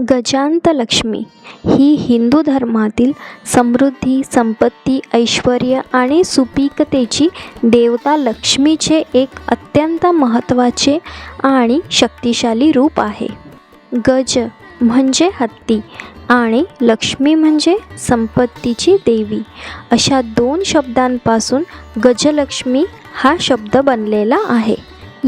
गजांतलक्ष्मी ही हिंदू धर्मातील समृद्धी, संपत्ती, ऐश्वर्य आणि सुपीकतेची देवता लक्ष्मीचे एक अत्यंत महत्त्वाचे आणि शक्तिशाली रूप आहे. गज म्हणजे हत्ती आणि लक्ष्मी म्हणजे संपत्तीची देवी अशा दोन शब्दांपासून गजलक्ष्मी हा शब्द बनलेला आहे.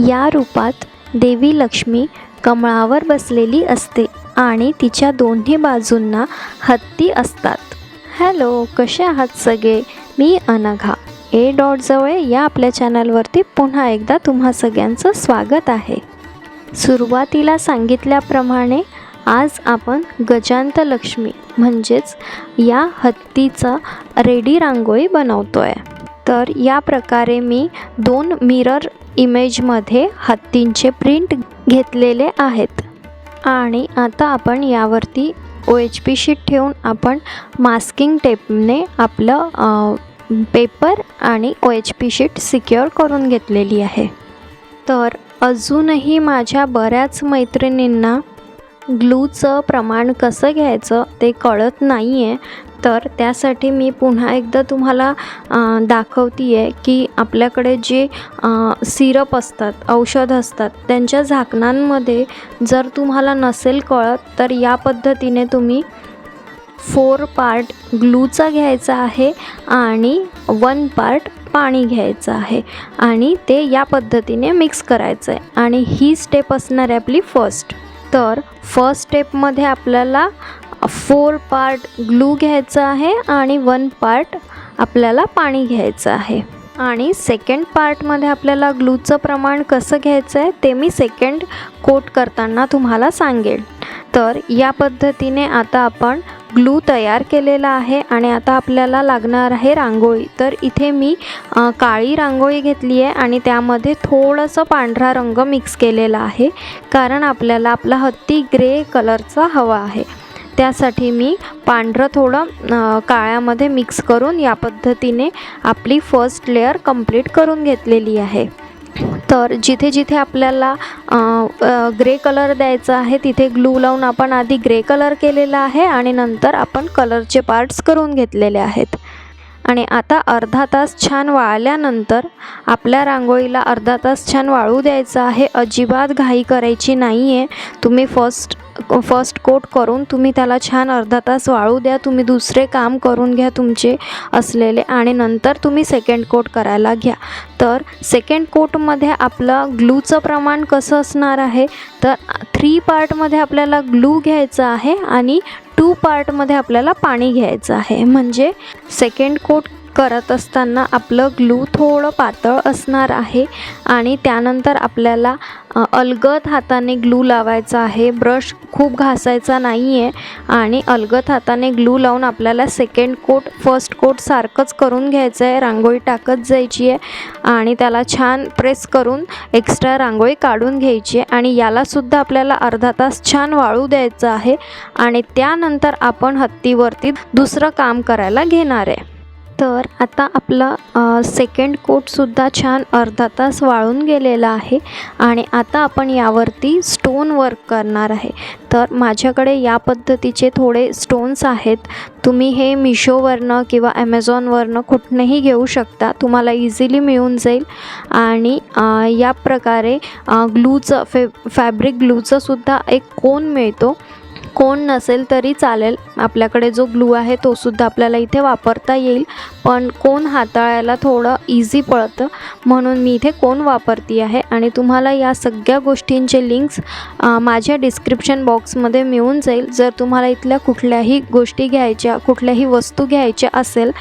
या रूपात देवी लक्ष्मी कमळावर बसलेली असते आणि तिच्या दोन्ही बाजूंना हत्ती असतात. हॅलो, कसे आहात सगळे? मी अनघा A.जवळ या आपल्या चॅनलवरती पुन्हा एकदा तुम्हा सगळ्यांचं स्वागत आहे. सुरुवातीला सांगितल्याप्रमाणे आज आपण गजांतलक्ष्मी म्हणजेच या हत्तीचा रेडी रांगोळी बनवतोय. तर या प्रकारे मी 2 मिरर इमेजमध्ये हत्तींचे प्रिंट घेतलेले आहेत आणि आता आपण यावरती OHP शीट ठेवून आपण मास्किंग टेपने आपलं पेपर आणि OHP शीट सिक्युअर करून घेतलेली आहे. तर अजूनही माझ्या बऱ्याच मैत्रिणींना ग्लूचं प्रमाण कसं घ्यायचं ते कळत नाही आहे. तर त्यासाठी मी पुन्हा एकदा तुम्हाला दाखवते आहे की आपल्याकडे जे सिरप असतात, औषध असतात, त्यांच्या झाकणांमध्ये जर तुम्हाला नसेल कळत तर या पद्धतीने तुम्ही 4 पार्ट ग्लूचा घ्यायचा आहे आणि 1 पार्ट पाणी घ्यायचं आहे आणि ते या पद्धतीने मिक्स करायचं आहे. आणि ही स्टेप असणार आहे आपली फर्स्ट. तर फर्स्ट स्टेपमध्ये आपल्याला 4 पार्ट ग्लू घ्यायचं आहे आणि 1 पार्ट आपल्याला पाणी घ्यायचं आहे. आणि सेकंड पार्टमध्ये आपल्याला ग्लूचं प्रमाण कसं घ्यायचं आहे ते मी सेकंड कोट करताना तुम्हाला सांगेन. तर या पद्धतीने आता आपण ग्लू तयार केलेला आहे आणि आता आपल्याला लागणार आहे रांगोळी. तर इथे मी काळी रांगोळी घेतली आहे आणि त्यामध्ये थोडंसं पांढरा रंग मिक्स केलेला आहे कारण आपल्याला आपला हत्ती ग्रे कलरचा हवा आहे. त्यासाठी मी पांढरं थोडं काळ्यामध्ये मिक्स करून या पद्धतीने आपली फर्स्ट लेअर कंप्लीट करून घेतलेली आहे. तर जिथे जिथे आपल्याला ग्रे कलर द्यायचा आहे तिथे ग्लू लावून आपण आधी ग्रे कलर केलेला आहे आणि नंतर आपण कलरचे पार्ट्स करून घेतलेले आहेत. आणि आता अर्धा तास छान वाळल्यानंतर आपल्या रांगोळीला अर्धा तास छान वाळू द्यायचं आहे. अजिबात घाई करायची नाही आहे. तुम्ही फर्स्ट कोट करून तुम्ही त्याला छान अर्धा तास वाळू द्या. तुम्ही दुसरे काम करून घ्या तुमचे असलेले आणि नंतर तुम्ही सेकंड कोट करायला घ्या. तर सेकंड कोटमध्ये आपलं ग्लूचं प्रमाण कसं असणार आहे तर 3 पार्टमध्ये आपल्याला ग्लू घ्यायचं आहे आणि 2 पार्टमध्ये आपल्याला पाणी घ्यायचं आहे. म्हणजे सेकंड कोट करत असताना आपलं ग्लू थोडं पातळ असणार आहे आणि त्यानंतर आपल्याला अलगद हाताने ग्लू लावायचा आहे. ब्रश खूप घासायचा नाही आहे आणि अलगद हाताने ग्लू लावून आपल्याला सेकंड कोट फर्स्ट कोट सारखंच करून घ्यायचं आहे. रांगोळी टाकत जायची आहे आणि त्याला छान प्रेस करून एक्स्ट्रा रांगोळी काढून घ्यायची आहे. आणि यालासुद्धा आपल्याला अर्धा तास छान वाळू द्यायचं आहे आणि त्यानंतर आपण हत्तीवरती दुसरं काम करायला घेणार आहे. तर आता आपला सेकंड कोटसुद्धा छान अर्धा तास वाळून गेलेला आहे आणि आता आपण यावरती स्टोन वर्क करणार आहे. तर माझ्याकडे या पद्धतीचे थोडे स्टोन्स आहेत. तुम्ही हे मिशोवरनं किंवा ॲमेझॉनवरनं कुठनंही घेऊ शकता. तुम्हाला इझिली मिळून जाईल. आणि या प्रकारे ग्लूचं फॅब्रिक ग्लूचंसुद्धा एक कोन मिळतो. कोन नसेल तरी चालेल, आपल्याकडे जो ग्लू आहे तो सुद्धा आपल्याला इथे वापरता येईल. पण कोन हाताळायला थोडं इझी पडतं म्हणून मी इथे कोन वापरती आहे. आणि तुम्हाला या सगळ्या गोष्टींचे लिंक्स माझ्या डिस्क्रिप्शन बॉक्समध्ये मिळून जाईल. जर तुम्हाला इथल्या कुठल्याही गोष्टी घ्यायच्या, कुठल्याही वस्तू घ्यायच्या असेल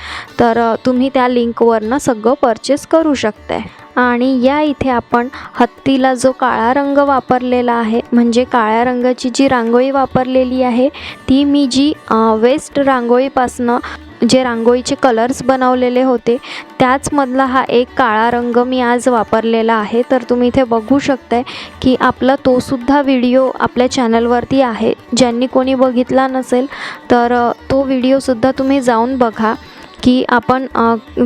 तर तुम्ही त्या लिंकवरनं सगळं परचेस करू शकताय. आणि या इथे आपण हत्तीला जो काळा रंग वापरलेला आहे म्हणजे काळ्या रंगाची जी रांगोळी वापरलेली आहे ती मी जी वेस्ट रांगोळीपासनं जे रांगोळीचे कलर्स बनवलेले होते त्याचमधला हा एक काळा रंग मी आज वापरलेला आहे. तर तुम्ही इथे बघू शकताय की आपला तोसुद्धा व्हिडिओ आपल्या चॅनलवरती आहे. ज्यांनी कोणी बघितला नसेल तर तो व्हिडिओसुद्धा तुम्ही जाऊन बघा की आपण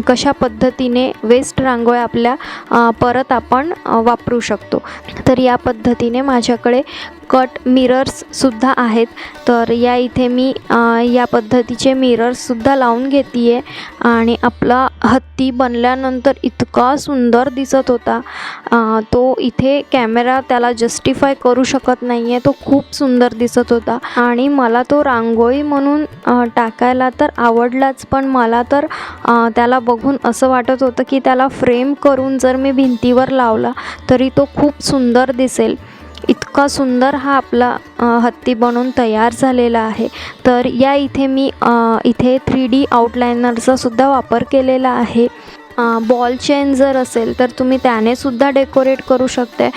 कशा पद्धतीने वेस्ट रांगोळ्या आपल्या परत आपण वापरू शकतो. तर या पद्धतीने माझ्याकडे कट मिरर्ससुद्धा आहेत. तर या इथे मी या पद्धतीचे मिरर्ससुद्धा लावून घेते आहे. आणि आपला हत्ती बनल्यानंतर इतका सुंदर दिसत होता, तो इथे कॅमेरा त्याला जस्टिफाय करू शकत नाही आहे. तो खूप सुंदर दिसत होता आणि मला तो रांगोळी म्हणून टाकायला तर आवडलाच, पण मला तर त्याला बघून असं वाटत होतं की त्याला फ्रेम करून जर मी भिंतीवर लावला तरी तो खूप सुंदर दिसेल. इतका सुंदर हा आपला हत्ती बनवून तयार झालेला आहे. तर या इथे मी इथे 3D आउटलायनरचा सुद्धा वापर केलेला आहे. बॉल चेन जर असेल तर तुम्ही त्याने सुद्धा डेकोरेट करू शकता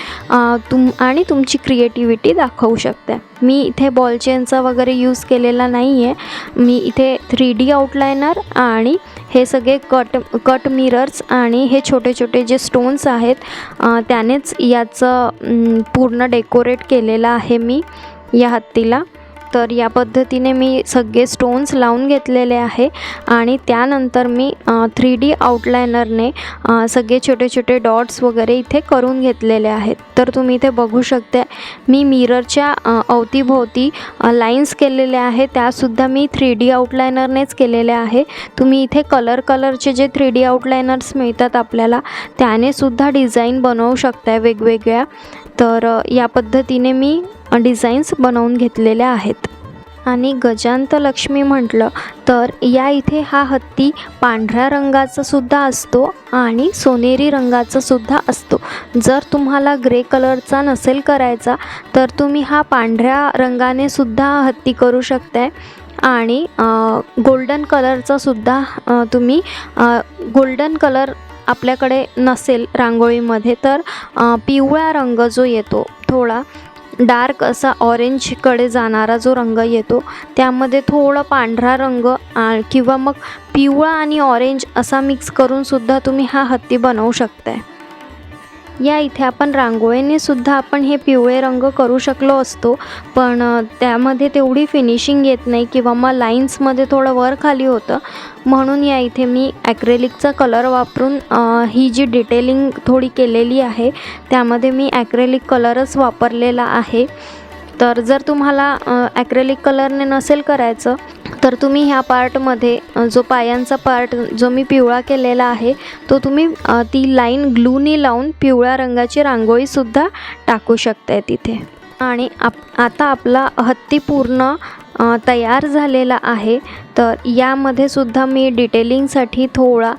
आणि तुमची क्रिएटिव्हिटी दाखवू शकता. मी इथे बॉल चेनचा वगैरे यूज केलेला नाही आहे. मी इथे 3D आउटलायनर आणि हे सगळे कट मिरर्स आणि हे छोटे छोटे जे स्टोन्स आहेत त्यानेच याचं पूर्ण डेकोरेट केलेलं आहे मी या हत्तीला. तर या पद्धतीने मी सगळे स्टोन्स लावून घेतलेले आहे आणि त्यानंतर मी 3D आउटलायनरने सगळे छोटे छोटे डॉट्स वगैरे इथे करून घेतलेले आहेत. तर तुम्ही इथे बघू शकता मी मिररच्या अवतीभोवती लाईन्स केलेल्या आहेत, त्यासुद्धा मी 3D आउटलायनरनेच केलेले आहे. तुम्ही इथे कलरचे जे 3D आउटलायनर्स मिळतात आपल्याला त्याने सुद्धा डिझाईन बनवू शकता वेगवेगळ्या. तर या पद्धतीने मी डिझाईन्स बनवून घेतलेल्या आहेत. आणि गजांत लक्ष्मी म्हटलं तर या इथे हा हत्ती पांढऱ्या रंगाचा सुद्धा असतो आणि सोनेरी रंगाचा सुद्धा असतो. जर तुम्हाला ग्रे कलरचा नसेल करायचा तर तुम्ही हा पांढऱ्या रंगाने सुद्धा हत्ती करू शकताय. आणि गोल्डन कलरचा सुद्धा तुम्ही गोल्डन कलर आपल्याकडे नसेल रांगोळीमध्ये तर पिवळा रंग जो येतो, थोडा डार्क असा ऑरेंजकडे जाणारा जो रंग येतो त्यामध्ये थोडं पांढरा रंग किंवा मग पिवळा आणि ऑरेंज असा मिक्स करून सुद्धा तुम्ही हा हत्ती बनवू शकताय. या इथे आपण रांगोळीने सुद्धा आपण हे पिवळे रंग करू शकलो असतो, पण त्यामध्ये तेवढी फिनिशिंग येत नाही किंवा मग लाईन्समध्ये थोडं वर खाली होतं. म्हणून या इथे मी ॲक्रेलिकचा कलर वापरून ही जी डिटेलिंग थोडी केलेली आहे त्यामध्ये मी ॲक्रेलिक कलरच वापरलेला आहे. तर जर तुम्हाला ॲक्रेलिक कलरने नसेल करायचं तर तुम्ही ह्या पार्टमध्ये जो पायांचा पार्ट जो मी पिवळा केलेला आहे तो तुम्ही ती लाईन ग्लूनी लावून पिवळ्या रंगाची रांगोळीसुद्धा टाकू शकताय तिथे. आणि आता आपला हत्ती पूर्ण तयार झालेला आहे. तर यामध्ये सुद्धा मी डिटेलिंगसाठी थोडा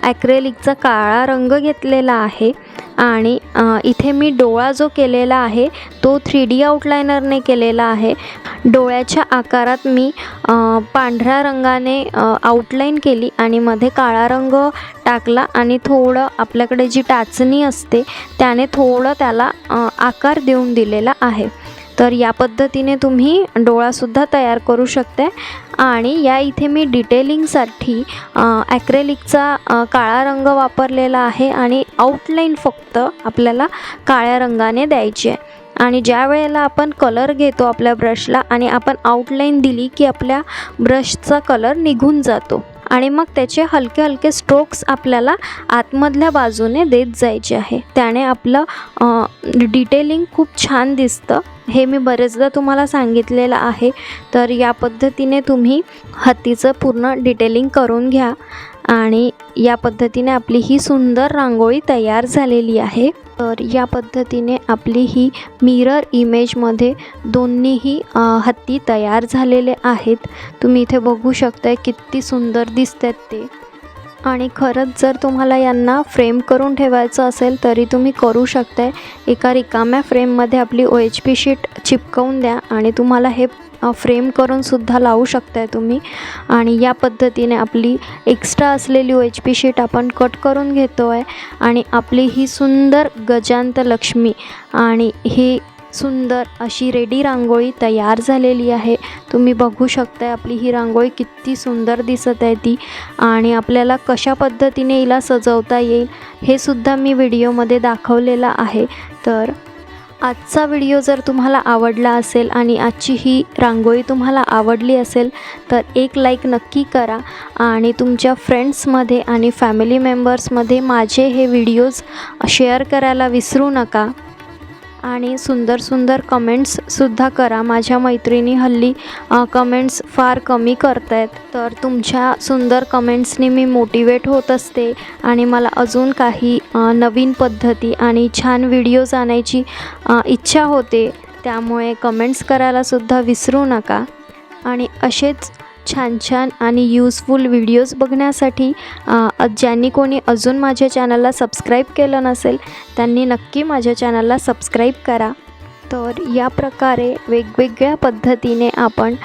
ॲक्रेलिकचा काळा रंग घेतलेला आहे. आणि इथे मी डोळा जो केलेला आहे तो 3D आउटलायनरने केलेला आहे. डोळ्याच्या आकारात मी पांढऱ्या रंगाने आउटलाईन केली आणि मध्ये काळा रंग टाकला आणि थोडं आपल्याकडे जी टाचणी असते त्याने थोडं त्याला आकार देऊन दिलेला आहे. तर या पद्धतीने तुम्ही डोळासुद्धा तयार करू शकता. आणि या इथे मी डिटेलिंगसाठी ॲक्रेलिकचा काळा रंग वापरलेला आहे आणि आउटलाईन फक्त आपल्याला काळ्या रंगाने द्यायची आहे. आणि ज्या वेळेला आपण कलर घेतो आपल्या ब्रशला आणि आपण आउटलाईन दिली की आपल्या ब्रशचा कलर निघून जातो आणि मग त्याचे हलके हलके स्ट्रोक्स आपल्याला आतमधल्या बाजूने देत जायचे आहे. त्याने आपलं डिटेलिंग खूप छान दिसतं. हे मी बरेचदा तुम्हाला सांगितलेलं आहे. तर या पद्धतीने तुम्ही हत्तीचं पूर्ण डिटेलिंग करून घ्या. आणि या पद्धतीने आपली ही सुंदर रांगोळी तयार झालेली आहे. तर या पद्धतीने आपली ही मिरर इमेजमध्ये दोन्हीही हत्ती तयार झालेले आहेत. तुम्ही इथे बघू शकताय किती सुंदर दिसतात ते. आणि खरंच जर तुम्हाला यांना फ्रेम करून ठेवायचं असेल तरी तुम्ही करू शकताय. एका रिकाम्या फ्रेममध्ये आपली OHP शीट चिपकवून द्या आणि तुम्हाला हे फ्रेम करून सुद्धा लावू शकताय तुम्ही. आणि या पद्धतीने आपली एक्स्ट्रा असलेली OHP शीट आपण कट करून घेतो आहे आणि आपली ही सुंदर गजांत लक्ष्मी आणि ही सुंदर अशी रेडी रांगोळी तयार झालेली आहे. तुम्ही बघू शकताय आपली ही रांगोळी किती सुंदर दिसत आहे ती. आणि आपल्याला कशा पद्धतीने हिला सजवता येईल हे सुद्धा मी व्हिडिओमध्ये दाखवलेलं आहे. तर आजचा व्हिडिओ जर तुम्हाला आवडला असेल आणि आजची ही रांगोळी तुम्हाला आवडली असेल तर एक लाईक नक्की करा आणि तुमच्या फ्रेंड्समध्ये आणि फॅमिली मेंबर्समध्ये माझे हे व्हिडिओज शेअर करायला विसरू नका. आणि सुंदर सुंदर कमेंट्ससुद्धा करा. माझ्या मैत्रिणी हल्ली कमेंट्स फार कमी करत आहेत, तर तुमच्या सुंदर कमेंट्सनी मी मोटिवेट होत असते आणि मला अजून काही नवीन पद्धती आणि छान व्हिडिओज आणायची इच्छा होते. त्यामुळे कमेंट्स करायलासुद्धा विसरू नका. आणि असेच छान छान आणि यूजफुल व्हिडिओज बघण्यासाठी ज्यांनी कोणी अजून माझ्या चॅनलला सबस्क्राईब केलं नसेल त्यांनी नक्की माझ्या चॅनलला सबस्क्राईब करा. तर या प्रकारे वेगवेगळ्या पद्धतीने आपण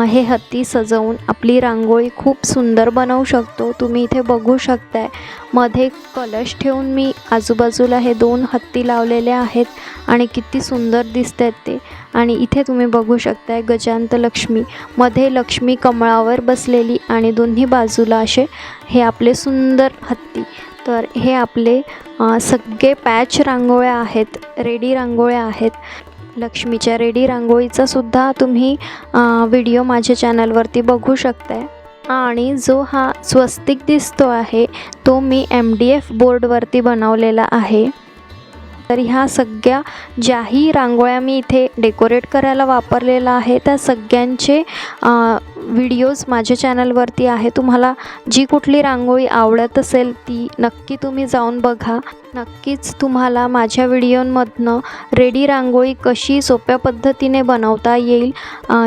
हे हत्ती सजवून आपली रांगोळी खूप सुंदर बनवू शकतो. तुम्ही इथे बघू शकताय, मध्ये कलश ठेवून मी आजूबाजूला हे 2 हत्ती लावलेले आहेत आणि किती सुंदर दिसत आहेत ते. आणि इथे तुम्ही बघू शकताय गजांत लक्ष्मी, मध्ये लक्ष्मी कमळावर बसलेली आणि दोन्ही बाजूला असे हे आपले सुंदर हत्ती. तर हे आपले सगळे पॅच रांगोळ्या आहेत, रेडी रांगोळ्या आहेत. लक्ष्मीच्या रेडी रांगोळीचा सुद्धा तुम्ही व्हिडिओ माझ्या चॅनलवरती बघू शकताय. आणि जो हा स्वस्तिक दिसतो आहे तो मी MDF बोर्डवरती बनवलेला आहे. तर ह्या सगळ्या ज्याही रांगोळ्या मी इथे डेकोरेट करायला वापरलेला आहे त्या सगळ्यांचे व्हिडिओज माझ्या चॅनलवरती आहे. तुम्हाला जी कुठली रांगोळी आवडत असेल ती नक्की तुम्ही जाऊन बघा. नक्कीच तुम्हाला माझ्या व्हिडिओंमधनं रेडी रांगोळी कशी सोप्या पद्धतीने बनवता येईल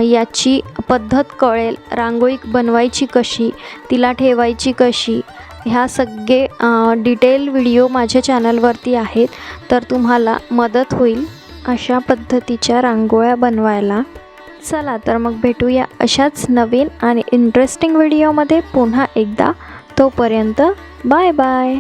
याची पद्धत कळेल. रांगोळी बनवायची कशी, तिला ठेवायची कशी, ह्या सगळे डिटेल व्हिडिओ माझ्या चॅनलवरती आहेत. तर तुम्हाला मदत होईल अशा पद्धतीच्या रांगोळ्या बनवायला. चला तर मग भेटूया अशाच नवीन आणि इंटरेस्टिंग व्हिडिओमध्ये पुन्हा एकदा. तोपर्यंत बाय बाय.